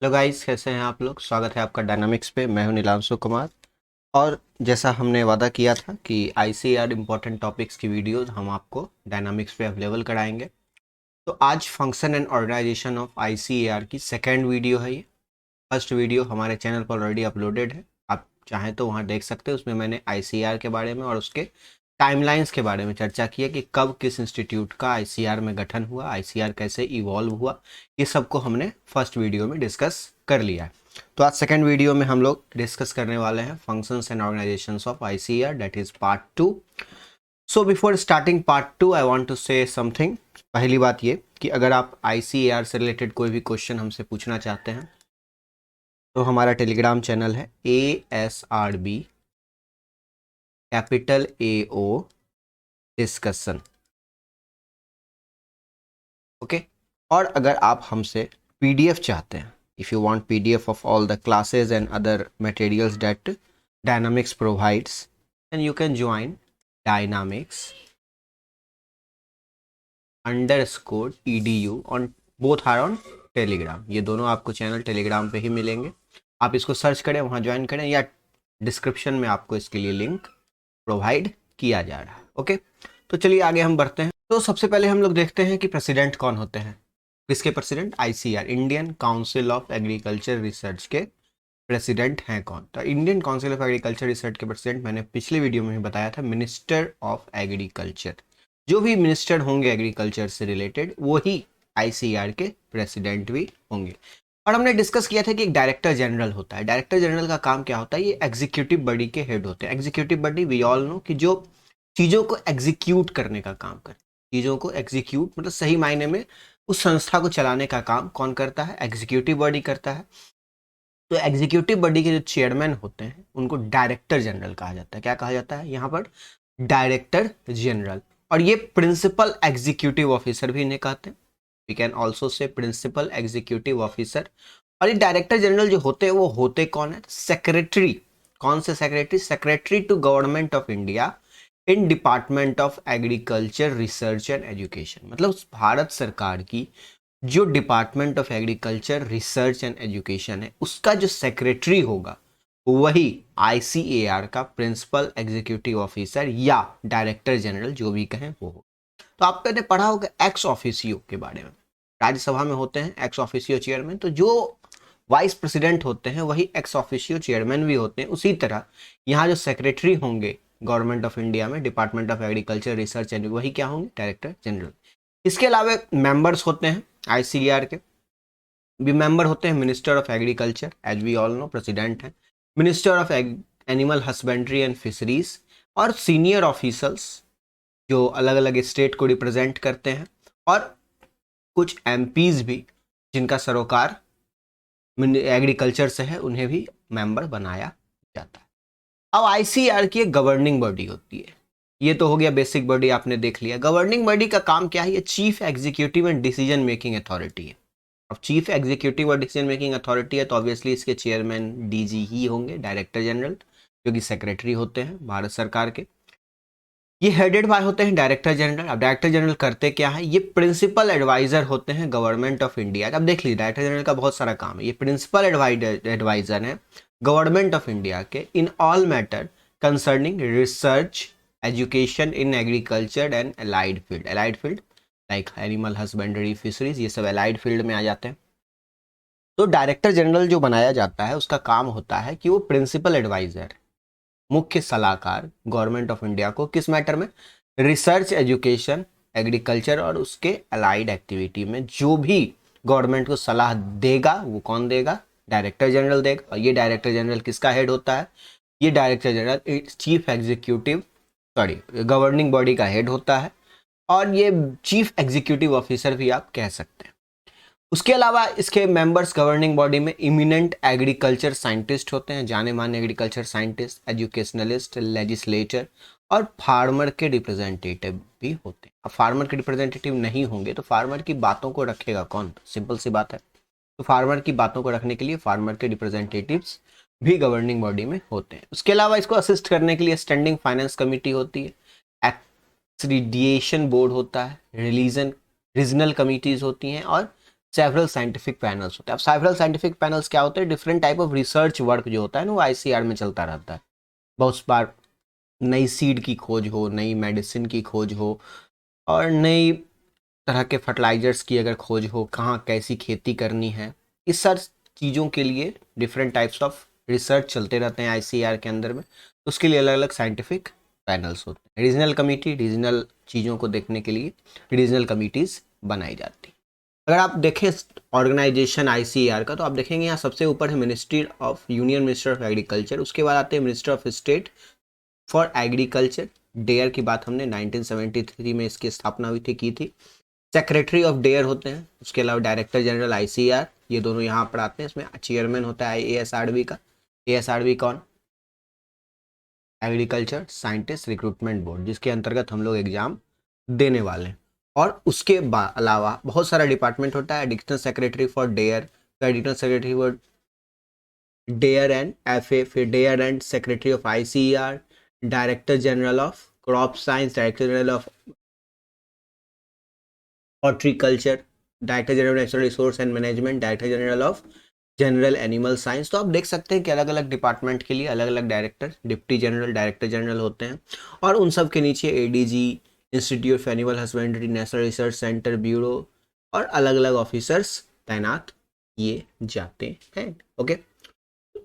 Hello guys, कैसे हैं आप लोग। स्वागत है आपका डायनामिक्स पे। मैं हूं नीलांशु कुमार। और जैसा हमने वादा किया था कि आईसीआर इम्पोर्टेंट टॉपिक्स की वीडियोस हम आपको डायनामिक्स पे अवेलेबल कराएंगे। तो आज function and organization of ICR की सेकेंड वीडियो है ये। फर्स्ट वीडियो हमारे चैनल पर ऑलरेडी अपलोडेड है, आप चाहें तो वहाँ देख सकते हैं। उसमें मैंने आईसीआर के बारे में और उसके टाइमलाइंस के बारे में चर्चा की है कि कब किस इंस्टीट्यूट का आईसीआर में गठन हुआ, आईसीआर कैसे इवॉल्व हुआ, ये सब को हमने फर्स्ट वीडियो में डिस्कस कर लिया है। तो आज सेकेंड वीडियो में हम लोग डिस्कस करने वाले हैं functions and organizations of ICR, that is part 2। So before starting part 2 I want to say something. पहली बात ये कि अगर आप आईसीआर से रिलेटेड कोई भी क्वेश्चन हमसे पूछना चाहते हैं तो हमारा टेलीग्राम चैनल है ASRB capital AO discussion, okay. और अगर आप हमसे PDF चाहते हैं, if you want PDF of all the classes and other materials that Dynamics provides, then you can join Dynamics _edu on both or on Telegram. ये दोनों आपको channel Telegram पे ही मिलेंगे। आप इसको सर्च करें, वहाँ ज्वाइन करें, या डिस्क्रिप्शन में आपको इसके लिए लिंक प्रोवाइड किया जा रहा है, ओके। तो चलिए आगे हम बढ़ते हैं। तो सबसे पहले हम लोग देखते हैं कि प्रेसिडेंट कौन होते हैं। किसके president? ICR, Indian council of agriculture research के प्रेसिडेंट हैं कौन? तो Indian council of agriculture research के प्रेसिडेंट मैंने पिछले वीडियो में ही बताया था, मिनिस्टर ऑफ एग्रीकल्चर। जो भी मिनिस्टर होंगे एग्रीकल्चर से रिलेटेड, वो ही आईसीआर के प्रेसिडेंट भी होंगे। और हमने डिस्कस किया था कि एक डायरेक्टर जनरल होता है। डायरेक्टर जनरल का काम क्या होता है? ये एग्जीक्यूटिव बॉडी के हेड होते हैं। Executive body we all know कि जो चीज़ों को एग्जीक्यूट करने का काम करते हैं। चीज़ों को एग्जीक्यूट मतलब सही मायने में उस संस्था को चलाने का काम कौन करता है? एग्जीक्यूटिव बॉडी करता है। तो एग्जीक्यूटिव बॉडी के जो चेयरमैन होते हैं उनको डायरेक्टर जनरल कहा जाता है। क्या कहा जाता है यहाँ पर? Director general. और ये प्रिंसिपल एग्जीक्यूटिव ऑफिसर भी इन्हें कहते हैं। We can also say principal executive officer. और ये डायरेक्टर जनरल जो होते हैं वो होते कौन है? सेक्रेटरी। कौन से secretary? Secretary to government of India in department of agriculture research and education. मतलब भारत सरकार की जो department of agriculture research and education है, उसका जो सेक्रेटरी होगा वही आईसीएआर का प्रिंसिपल एग्जीक्यूटिव ऑफिसर या डायरेक्टर जनरल, जो भी कहें वो हो। तो आपने पढ़ा होगा एक्स ऑफिसियो के बारे में। राज्यसभा में होते हैं एक्स ऑफिसियो चेयरमैन, तो जो वाइस प्रेसिडेंट होते हैं वही एक्स ऑफिसियो चेयरमैन भी होते हैं। उसी तरह यहाँ जो सेक्रेटरी होंगे गवर्नमेंट ऑफ इंडिया में department of agriculture research and, वही क्या होंगे? Director general. इसके अलावा मेंबर्स होते हैं आईसीआर के। भी मेंबर होते हैं minister of agriculture, as we all know president हैं, minister of animal husbandry and fisheries, और सीनियर ऑफिसर्स जो अलग अलग स्टेट को रिप्रेजेंट करते हैं, और कुछ एमपीज भी जिनका सरोकार एग्रीकल्चर से है, उन्हें भी मेंबर बनाया जाता है। अब आईसीआर की एक गवर्निंग बॉडी होती है। ये तो हो गया बेसिक बॉडी, आपने देख लिया। गवर्निंग बॉडी का काम क्या है? ये chief executive and decision making authority है। अब चीफ एग्जीक्यूटिव और डिसीजन मेकिंग अथॉरिटी है तो ऑब्वियसली इसके चेयरमैन डीजी ही होंगे, डायरेक्टर जनरल, जो कि सेक्रेटरी होते हैं भारत सरकार के। ये हेडेड बाय होते हैं डायरेक्टर जनरल। अब डायरेक्टर जनरल करते क्या है? ये प्रिंसिपल एडवाइजर होते हैं गवर्नमेंट ऑफ इंडिया। अब देख लीजिए डायरेक्टर जनरल का बहुत सारा काम है। ये प्रिंसिपल एडवाइजर है गवर्नमेंट ऑफ इंडिया के in all matter concerning research education in agriculture and allied field. Allied field like animal husbandry, fisheries, ये सब एलाइड फील्ड में आ जाते हैं। तो डायरेक्टर जनरल जो बनाया जाता है उसका काम होता है कि वो प्रिंसिपल एडवाइजर, मुख्य सलाहकार गवर्नमेंट ऑफ इंडिया को किस मैटर में? रिसर्च, एजुकेशन, एग्रीकल्चर और उसके अलाइड एक्टिविटी में जो भी गवर्नमेंट को सलाह देगा वो कौन देगा? डायरेक्टर जनरल देगा। और ये डायरेक्टर जनरल किसका हेड होता है? ये director general chief executive governing body का हेड होता है, और ये चीफ एग्जीक्यूटिव ऑफिसर भी आप कह सकते हैं। उसके अलावा इसके मेंबर्स गवर्निंग बॉडी में इमिनेंट एग्रीकल्चर साइंटिस्ट होते हैं, जाने माने एग्रीकल्चर साइंटिस्ट, एजुकेशनलिस्ट, लेजिस्लेटर और फार्मर के रिप्रेजेंटेटिव भी होते हैं। अब फार्मर के रिप्रेजेंटेटिव नहीं होंगे तो फार्मर की बातों को रखेगा कौन? सिंपल सी बात है। तो फार्मर की बातों को रखने के लिए फार्मर के रिप्रेजेंटेटिव्स भी गवर्निंग बॉडी में होते हैं। उसके अलावा इसको असिस्ट करने के लिए स्टैंडिंग फाइनेंस कमेटी होती है, एक्सीडिएशन बोर्ड होता है, रीजनल कमिटीज होती हैं, और सेवरल साइंटिफिक पैनल्स होते हैं। अब सेवरल साइंटिफिक पैनल्स क्या होते हैं? Different type of research work जो होता है ना वो आईसीआर में चलता रहता है। बहुत बार नई सीड की खोज हो, नई मेडिसिन की खोज हो, और नई तरह के फर्टिलाइजर्स की अगर खोज हो, कहाँ कैसी खेती करनी है, इस सब चीज़ों के लिए डिफरेंट टाइप्स ऑफ रिसर्च चलते रहते हैं आईसीआर के अंदर में। तो उसके लिए अलग अलग साइंटिफिक पैनल्स होते हैं। रीजनल कमेटी, रीजनल चीज़ों को देखने के लिए रीजनल कमिटीज़ बनाई जाती हैं। अगर आप देखें ऑर्गेनाइजेशन आईसीआर का, तो आप देखेंगे यहाँ सबसे ऊपर है ministry of union minister of agriculture, उसके बाद आते हैं minister of state for agriculture. DARE की बात हमने 1973 में इसकी स्थापना हुई थी, की थी। सेक्रेटरी ऑफ डेयर होते हैं, उसके अलावा डायरेक्टर जनरल आईसीआर, ये दोनों यहाँ पर आते हैं। इसमें चेयरमैन होता है एएसआरबी का। एएसआरबी कौन? एग्रीकल्चर साइंटिस्ट रिक्रूटमेंट बोर्ड, जिसके अंतर्गत हम लोग एग्जाम देने वाले हैं। और उसके अलावा बहुत सारा डिपार्टमेंट होता है। Additional secretary for DARE, additional secretary for DARE and FA, फिर DARE and secretary of ICR, director general of crop science, director general of horticulture, director general natural resource and management, director general of general animal science. तो आप देख सकते हैं कि अलग अलग department के लिए अलग अलग director, deputy general, director general होते हैं। और उन सब के नीचे ADG, institute of animal husbandry, national research centre, bureau और अलग अलग ऑफिसर्स तैनात किए जाते हैं। ओके,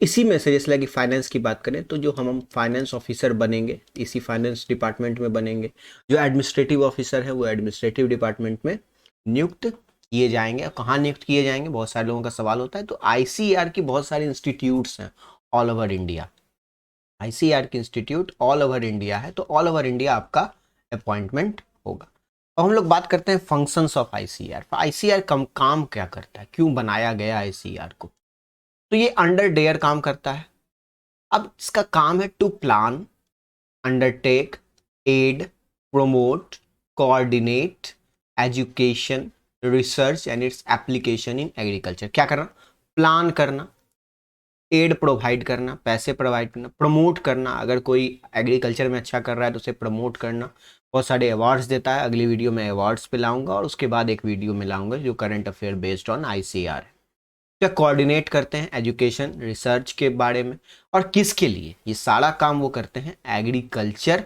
इसी में से जैसे कि फाइनेंस की बात करें तो जो हम फाइनेंस ऑफिसर बनेंगे इसी फाइनेंस डिपार्टमेंट में बनेंगे। जो एडमिनिस्ट्रेटिव ऑफिसर है वो एडमिनिस्ट्रेटिव डिपार्टमेंट में नियुक्त किए जाएंगे। और कहाँ नियुक्त किए जाएंगे, बहुत सारे लोगों का सवाल होता है। तो आईसीआर की बहुत सारे इंस्टीट्यूट्स हैं ऑल ओवर इंडिया। आईसीआर की इंस्टीट्यूट ऑल ओवर इंडिया है, तो ऑल ओवर इंडिया आपका अपॉइंटमेंट होगा। अब हम लोग बात करते हैं फंक्शंस ऑफ आईसीआर। आईसीआर काम क्या करता है, क्यों बनाया गया आईसीआर को? तो ये अंडर डेयर काम करता है। अब इसका काम है to plan, undertake, aid, promote, coordinate education, research and its application in agriculture. क्या करना? प्लान करना, एड प्रोवाइड करना, पैसे प्रोवाइड करना, प्रमोट करना, अगर कोई एग्रीकल्चर में अच्छा कर रहा है तो उसे प्रमोट करना। बहुत सारे अवार्ड्स देता है, अगली वीडियो में अवार्ड्स पे लाऊंगा, और उसके बाद एक वीडियो में लाऊंगा जो current affair based on ICR है। क्या कोऑर्डिनेट करते हैं एजुकेशन रिसर्च के बारे में, और किसके लिए? ये सारा काम वो करते हैं agriculture,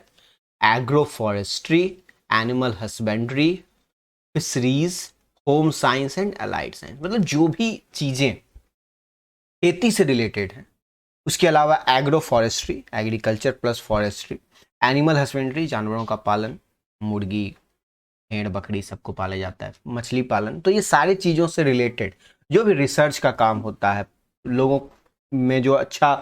agro forestry, animal husbandry, fisheries, home science and allied science, मतलब जो भी चीजें खेती से रिलेटेड हैं। उसके अलावा agro forestry, agriculture plus forestry, animal husbandry, जानवरों का पालन, मुर्गी, भेड़, बकरी सबको पाला जाता है, मछली पालन। तो ये सारी चीज़ों से रिलेटेड जो भी रिसर्च का काम होता है, लोगों में जो अच्छा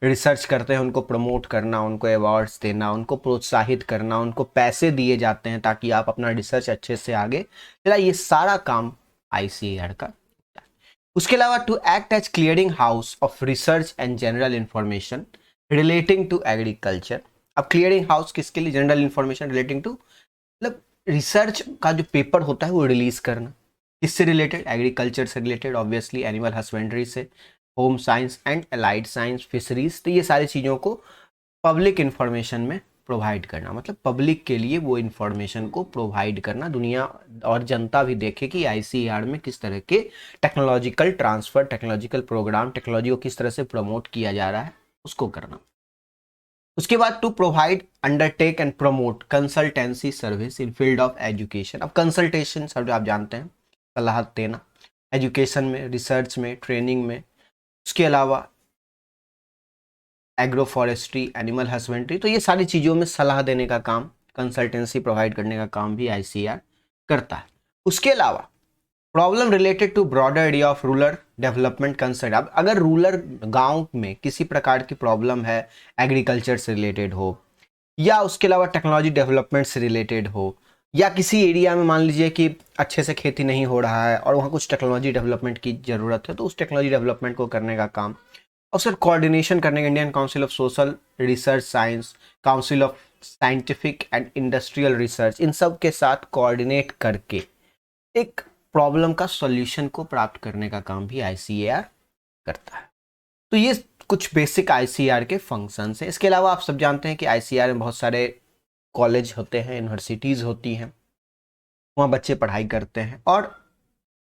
रिसर्च करते हैं उनको प्रमोट करना, उनको अवार्ड्स देना, उनको प्रोत्साहित करना, उनको पैसे दिए जाते हैं ताकि आप अपना रिसर्च अच्छे से आगे चला, ये सारा काम आईसीआर का। उसके अलावा to act as clearing house of research and general information relating to agriculture. अब क्लियरिंग हाउस किसके लिए? जनरल इंफॉर्मेशन रिलेटिंग टू, मतलब रिसर्च का जो पेपर होता है वो रिलीज करना। किससे रिलेटेड? एग्रीकल्चर से रिलेटेड, ऑब्वियसली एनिमल हस्बेंड्री से, home science and allied science, fisheries. तो ये सारी चीज़ों को पब्लिक इंफॉर्मेशन में प्रोवाइड करना, मतलब पब्लिक के लिए वो इंफॉर्मेशन को प्रोवाइड करना, दुनिया और जनता भी देखे कि आईसीआर में किस तरह के technological transfer, technological program, technology को किस तरह से प्रमोट किया जा रहा है, उसको करना। उसके बाद to provide, undertake and promote consultancy service in field of education. अब कंसल्टेशन सर्विस आप जानते हैं, सलाह देना एजुकेशन में, रिसर्च में, ट्रेनिंग में। उसके अलावा एग्रो फॉरेस्ट्री, एनिमल हस्बेंड्री, तो ये सारी चीज़ों में सलाह देने का काम, कंसल्टेंसी प्रोवाइड करने का काम भी आईसीआर करता है। उसके अलावा problem related to broader area of rural development concern. अब अगर रूरल गांव में किसी प्रकार की प्रॉब्लम है, एग्रीकल्चर से रिलेटेड हो, या उसके अलावा टेक्नोलॉजी डेवलपमेंट से रिलेटेड हो, या किसी एरिया में मान लीजिए कि अच्छे से खेती नहीं हो रहा है और वहाँ कुछ टेक्नोलॉजी डेवलपमेंट की ज़रूरत है, तो उस टेक्नोलॉजी डेवलपमेंट को करने का काम। और सर कोऑर्डिनेशन करने का Indian council of social research science, council of scientific and industrial research, इन सब के साथ कोऑर्डिनेट करके एक प्रॉब्लम का सॉल्यूशन को प्राप्त करने का काम भी आईसीआर करता है। तो ये कुछ बेसिक आईसीआर के फंक्शंस हैं। इसके अलावा आप सब जानते हैं कि आईसीआर में बहुत सारे कॉलेज होते हैं, यूनिवर्सिटीज़ होती हैं, वहाँ बच्चे पढ़ाई करते हैं, और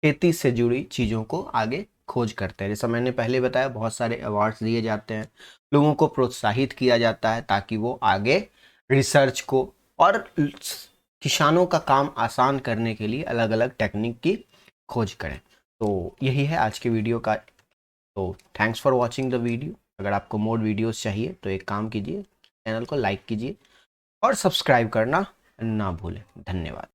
खेती से जुड़ी चीज़ों को आगे खोज करते हैं। जैसा मैंने पहले बताया, बहुत सारे अवार्ड्स दिए जाते हैं, लोगों को प्रोत्साहित किया जाता है ताकि वो आगे रिसर्च को और किसानों का काम आसान करने के लिए अलग अलग टेक्निक की खोज करें। तो यही है आज के वीडियो का। तो thanks for watching the video. अगर आपको मोर वीडियोस चाहिए तो एक काम कीजिए, चैनल को लाइक कीजिए और सब्सक्राइब करना ना भूलें। धन्यवाद।